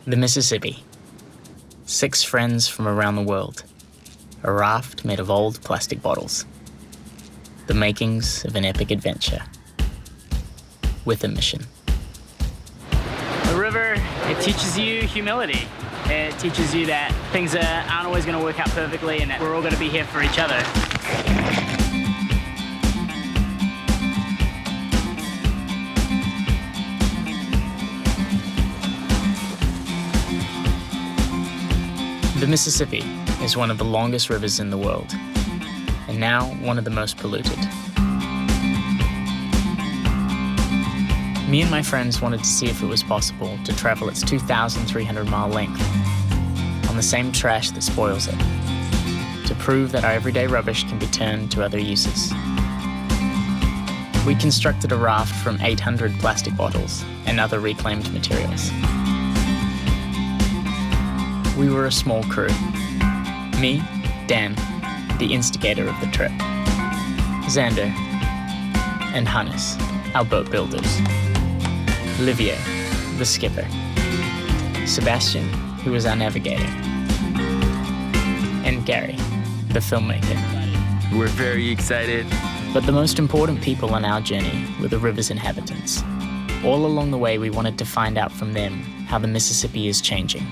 The Mississippi. 6 friends from around the world. A raft made of old plastic bottles. The makings of an epic adventure. With a mission. The river, it teaches you humility. It teaches you that things aren't always going to work out perfectly and that we're all going to be here for each other. The Mississippi is one of the longest rivers in the world, and now one of the most polluted. Me and my friends wanted to see if it was possible to travel its 2,300-mile length on the same trash that spoils it, to prove that our everyday rubbish can be turned to other uses. We constructed a raft from 800 plastic bottles and other reclaimed materials. We were a small crew. Me, Dan, the instigator of the trip, Xander, and Hannes, our boat builders, Olivier, the skipper, Sebastian, who was our navigator, and Gary, the filmmaker. We're very excited. But the most important people on our journey were the river's inhabitants. All along the way, we wanted to find out from them how the Mississippi is changing.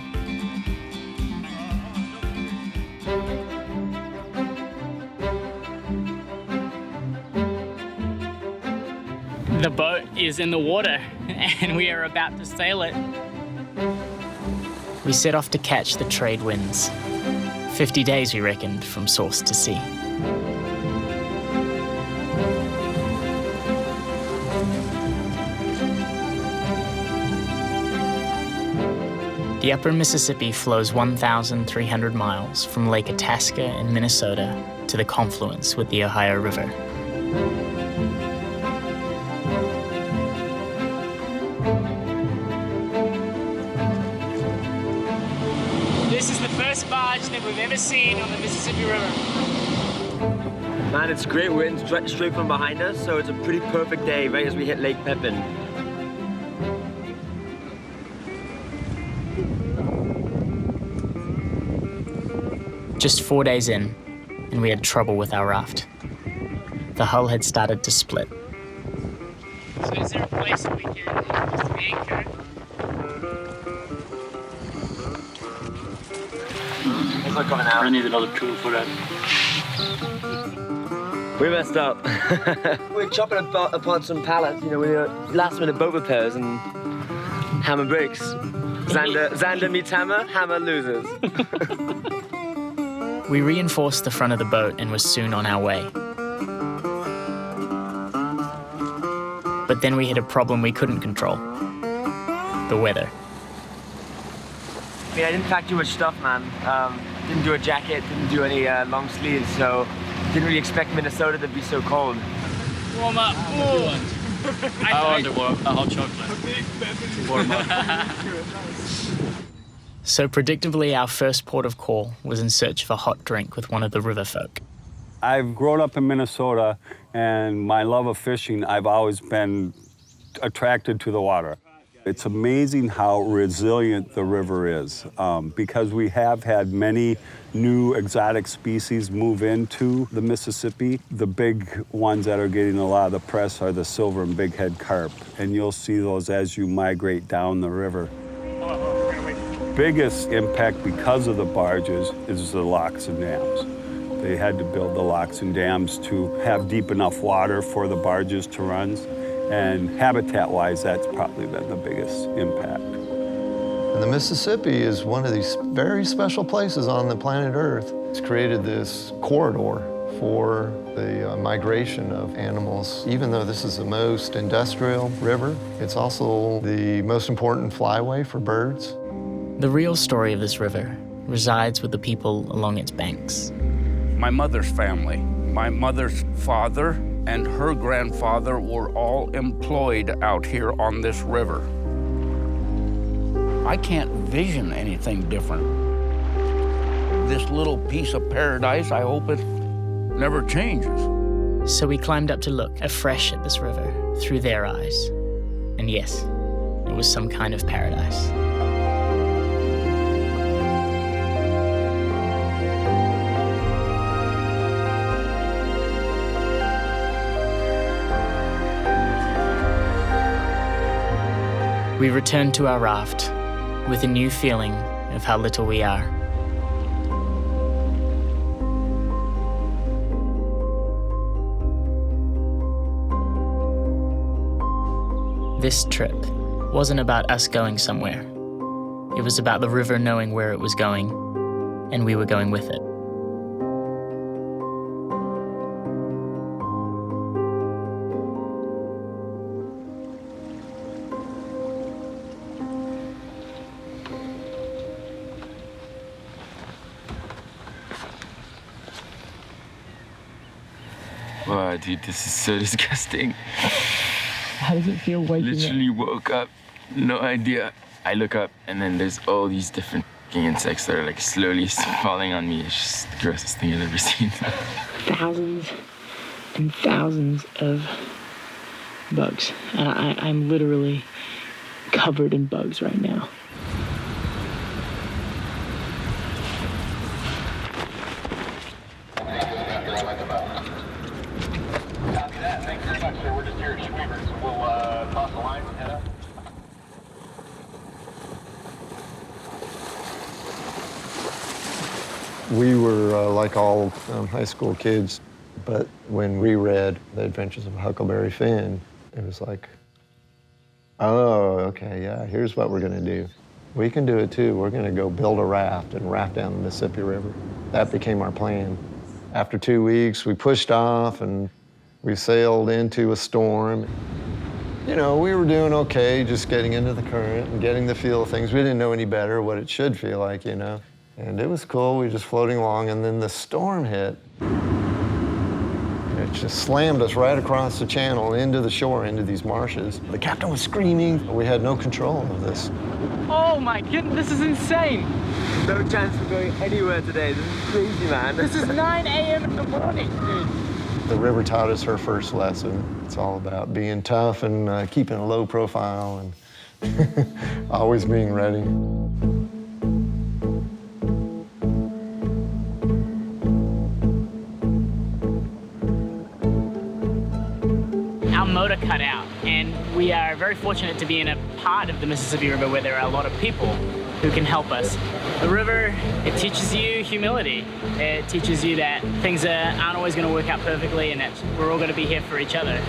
The boat is in the water and we are about to sail it. We set off to catch the trade winds. 50 days, we reckoned, from source to sea. The upper Mississippi flows 1,300 miles from Lake Itasca in Minnesota to the confluence with the Ohio River. This is the first barge that we've ever seen on the Mississippi River. Man, it's great wind straight from behind us, so it's a pretty perfect day right as we hit Lake Pepin. Just 4 days in, and we had trouble with our raft. The hull had started to split. So is there a place that we can just anchor? It's not coming out. I need another tool for that. We messed up. We're chopping apart some pallets, we were last minute boat repairs and hammer breaks. Xander meets hammer, hammer loses. We reinforced the front of the boat and were soon on our way. But then we hit a problem we couldn't control. The weather. I didn't pack too much stuff, man. Didn't do a jacket, didn't do any long sleeves, so didn't really expect Minnesota to be so cold. Warm up. I want a hot chocolate. Warm up. So predictably, our first port of call was in search of a hot drink with one of the river folk. I've grown up in Minnesota, and my love of fishing, I've always been attracted to the water. It's amazing how resilient the river is, because we have had many new exotic species move into the Mississippi. The big ones that are getting a lot of the press are the silver and bighead carp, and you'll see those as you migrate down the river. Biggest impact because of the barges is the locks and dams. They had to build the locks and dams to have deep enough water for the barges to run. And habitat-wise, that's probably been the biggest impact. And the Mississippi is one of these very special places on the planet Earth. It's created this corridor for the migration of animals. Even though this is the most industrial river, it's also the most important flyway for birds. The real story of this river resides with the people along its banks. My mother's family, my mother's father and her grandfather were all employed out here on this river. I can't vision anything different. This little piece of paradise, I hope it never changes. So we climbed up to look afresh at this river through their eyes. And yes, it was some kind of paradise. We return to our raft with a new feeling of how little we are. This trip wasn't about us going somewhere. It was about the river knowing where it was going, and we were going with it. Wow, dude, this is so disgusting. How does it feel waking Literally woke up, no idea. I look up and then there's all these different insects that are like slowly falling on me. It's just the grossest thing I've ever seen. Thousands and thousands of bugs. And I'm literally covered in bugs right now. We were like all high school kids, but when we read The Adventures of Huckleberry Finn, it was like, oh, okay, yeah, here's what we're gonna do. We can do it too. We're gonna go build a raft and raft down the Mississippi River. That became our plan. After 2 weeks, we pushed off and we sailed into a storm. You know, we were doing okay, just getting into the current and getting the feel of things. We didn't know any better what it should feel like, you know. And it was cool, we were just floating along, and then the storm hit. It just slammed us right across the channel into the shore, into these marshes. The captain was screaming. We had no control of this. Oh my goodness, this is insane. No chance of going anywhere today. This is crazy, man. This is 9 a.m. in the morning, dude. The river taught us her first lesson. It's all about being tough and keeping a low profile and always being ready. Our motor cut out, and we are very fortunate to be in a part of the Mississippi River where there are a lot of people who can help us. The river, it teaches you humility. It teaches you that things aren't always going to work out perfectly and that we're all going to be here for each other.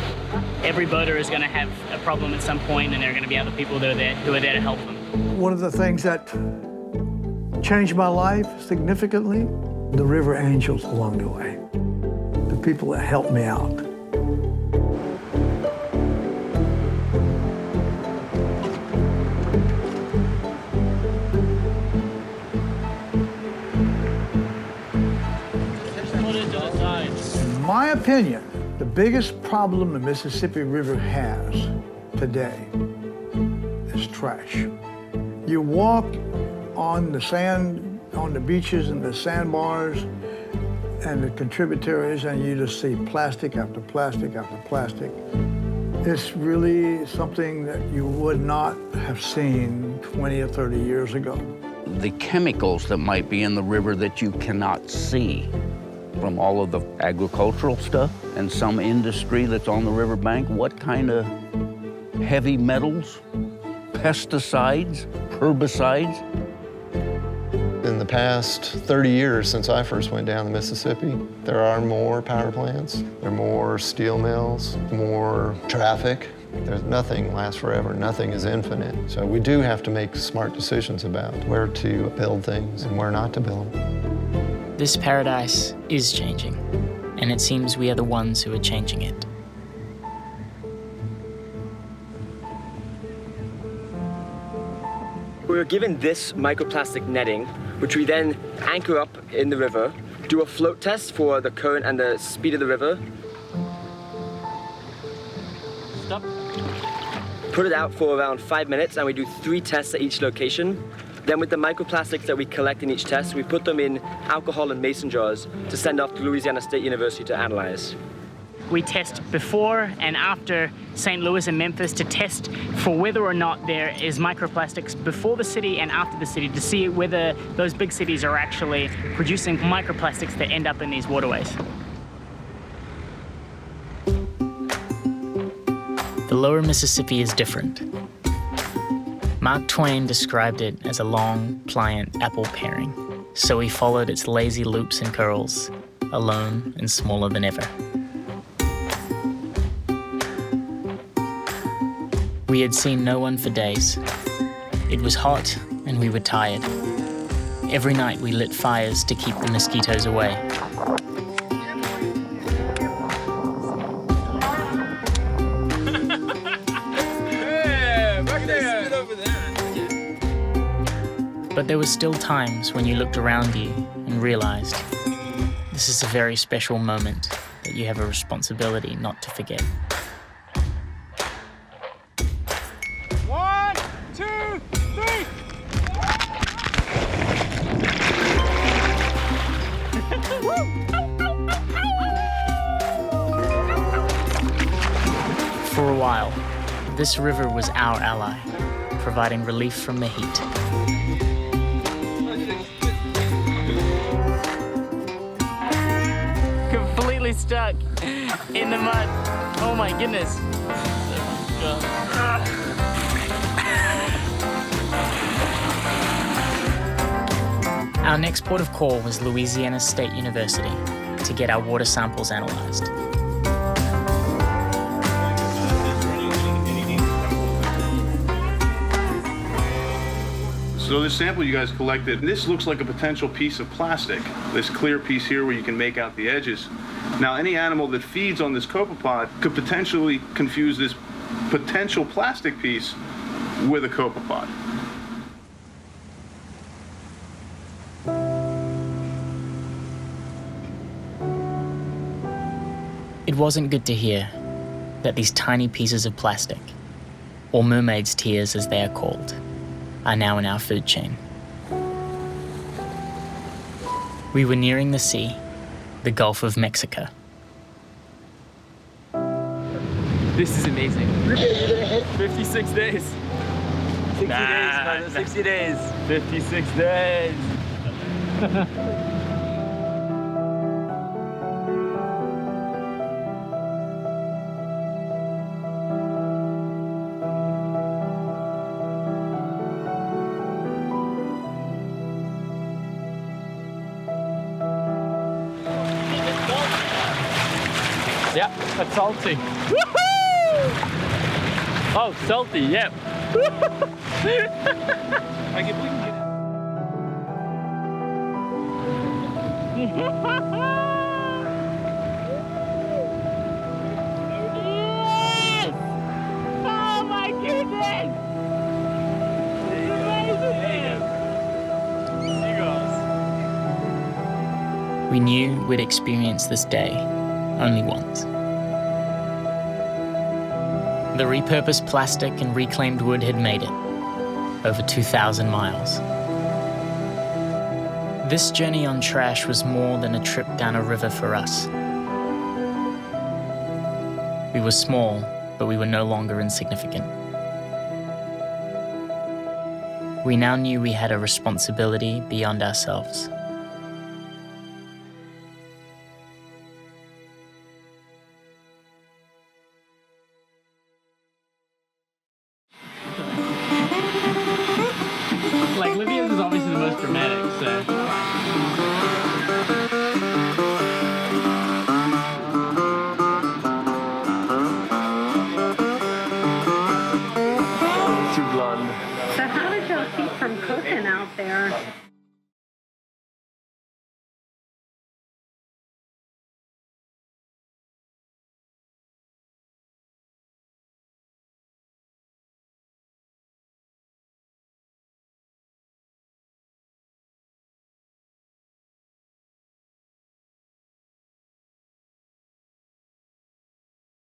Every boater is going to have a problem at some point, and there are going to be other people that are there who are there to help them. One of the things that changed my life significantly, the river angels along the way, the people that helped me out. In my opinion, the biggest problem the Mississippi River has today is trash. You walk on the sand, on the beaches and the sandbars and the contributaries, and you just see plastic after plastic after plastic. It's really something that you would not have seen 20 or 30 years ago. The chemicals that might be in the river that you cannot see, from all of the agricultural stuff and some industry that's on the riverbank, what kind of heavy metals, pesticides, herbicides. In the past 30 years since I first went down the Mississippi, there are more power plants, there are more steel mills, more traffic. Nothing lasts forever, nothing is infinite. So we do have to make smart decisions about where to build things and where not to build them. This paradise is changing, and it seems we are the ones who are changing it. We were given this microplastic netting, which we then anchor up in the river, do a float test for the current and the speed of the river. Stop. Put it out for around 5 minutes, and we do 3 tests at each location. Then with the microplastics that we collect in each test, we put them in alcohol and mason jars to send off to Louisiana State University to analyze. We test before and after St. Louis and Memphis to test for whether or not there is microplastics before the city and after the city to see whether those big cities are actually producing microplastics that end up in these waterways. The lower Mississippi is different. Mark Twain described it as a long, pliant apple paring, so we followed its lazy loops and curls, alone and smaller than ever. We had seen no one for days. It was hot and we were tired. Every night we lit fires to keep the mosquitoes away. But there were still times when you looked around you and realized this is a very special moment that you have a responsibility not to forget. 1, 2, 3. For a while, this river was our ally, providing relief from the heat. Completely stuck in the mud. Oh my goodness. Our next port of call was Louisiana State University to get our water samples analyzed. So this sample you guys collected, this looks like a potential piece of plastic. This clear piece here where you can make out the edges. Now any animal that feeds on this copepod could potentially confuse this potential plastic piece with a copepod. It wasn't good to hear that these tiny pieces of plastic, or mermaid's tears as they are called, are now in our food chain. We were nearing the sea, the Gulf of Mexico. This is amazing. 56 days. 60 days, brother, 60 days. 56 days. Yeah, that's salty. Woohoo! Oh, salty, yeah. Like if we can get Yes! Oh my goodness! This is amazing! We knew we'd experience this day only once. The repurposed plastic and reclaimed wood had made it, over 2,000 miles. This journey on trash was more than a trip down a river for us. We were small, but we were no longer insignificant. We now knew we had a responsibility beyond ourselves. Like, Livia's is obviously the most dramatic, so. Too blonde. So how did y'all keep from cooking out there?